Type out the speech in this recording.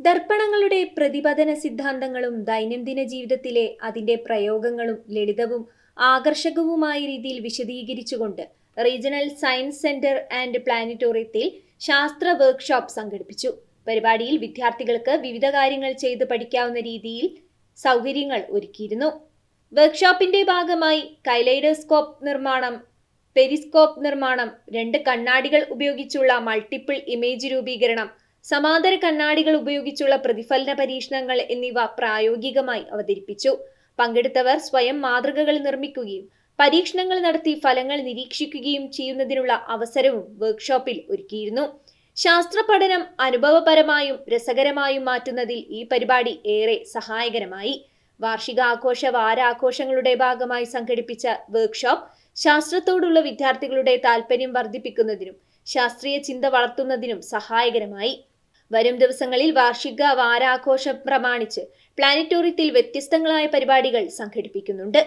ദർപ്പണങ്ങളുടെ പ്രതിപതന സിദ്ധാന്തങ്ങളും ദൈനംദിന ജീവിതത്തിലെ അതിന്റെ പ്രയോഗങ്ങളും ലളിതവും ആകർഷകവുമായ രീതിയിൽ വിശദീകരിച്ചുകൊണ്ട് റീജിയണൽ സയൻസ് സെന്റർ ആൻഡ് പ്ലാനറ്റോറിയത്തിൽ ശാസ്ത്ര വർക്ക്ഷോപ്പ് സംഘടിപ്പിച്ചു. പരിപാടിയിൽ വിദ്യാർത്ഥികൾക്ക് വിവിധ കാര്യങ്ങൾ ചെയ്ത് പഠിക്കാവുന്ന രീതിയിൽ സൗകര്യങ്ങൾ ഒരുക്കിയിരുന്നു. വർക്ക്ഷോപ്പിന്റെ ഭാഗമായി കൈലൈഡോസ്കോപ്പ് നിർമ്മാണം, പെരിസ്കോപ്പ് നിർമ്മാണം, 2 കണ്ണാടികൾ ഉപയോഗിച്ചുള്ള മൾട്ടിപ്പിൾ ഇമേജ് രൂപീകരണം, സമാന്തര കണ്ണാടികൾ ഉപയോഗിച്ചുള്ള പ്രതിഫലന പരീക്ഷണങ്ങൾ എന്നിവ പ്രായോഗികമായി അവതരിപ്പിച്ചു. പങ്കെടുത്തവർ സ്വയം മാതൃകകൾ നിർമ്മിക്കുകയും പരീക്ഷണങ്ങൾ നടത്തി ഫലങ്ങൾ നിരീക്ഷിക്കുകയും ചെയ്യുന്നതിനുള്ള അവസരവും വർക്ക്ഷോപ്പിൽ ഒരുക്കിയിരുന്നു. ശാസ്ത്ര പഠനം അനുഭവപരമായും രസകരമായും മാറ്റുന്നതിൽ ഈ പരിപാടി ഏറെ സഹായകരമായി. വാർഷികാഘോഷ വാരാഘോഷങ്ങളുടെ ഭാഗമായി സംഘടിപ്പിച്ച വർക്ക്ഷോപ്പ് ശാസ്ത്രത്തോടുള്ള വിദ്യാർത്ഥികളുടെ താൽപര്യം വർദ്ധിപ്പിക്കുന്നതിനും ശാസ്ത്രീയ ചിന്ത വളർത്തുന്നതിനും സഹായകരമായി. വരും ദിവസങ്ങളിൽ വാർഷിക വാരാഘോഷം പ്രമാണിച്ച് പ്ലാനറ്റോറിയത്തിൽ വ്യത്യസ്തങ്ങളായ പരിപാടികൾ സംഘടിപ്പിക്കുന്നുണ്ട്.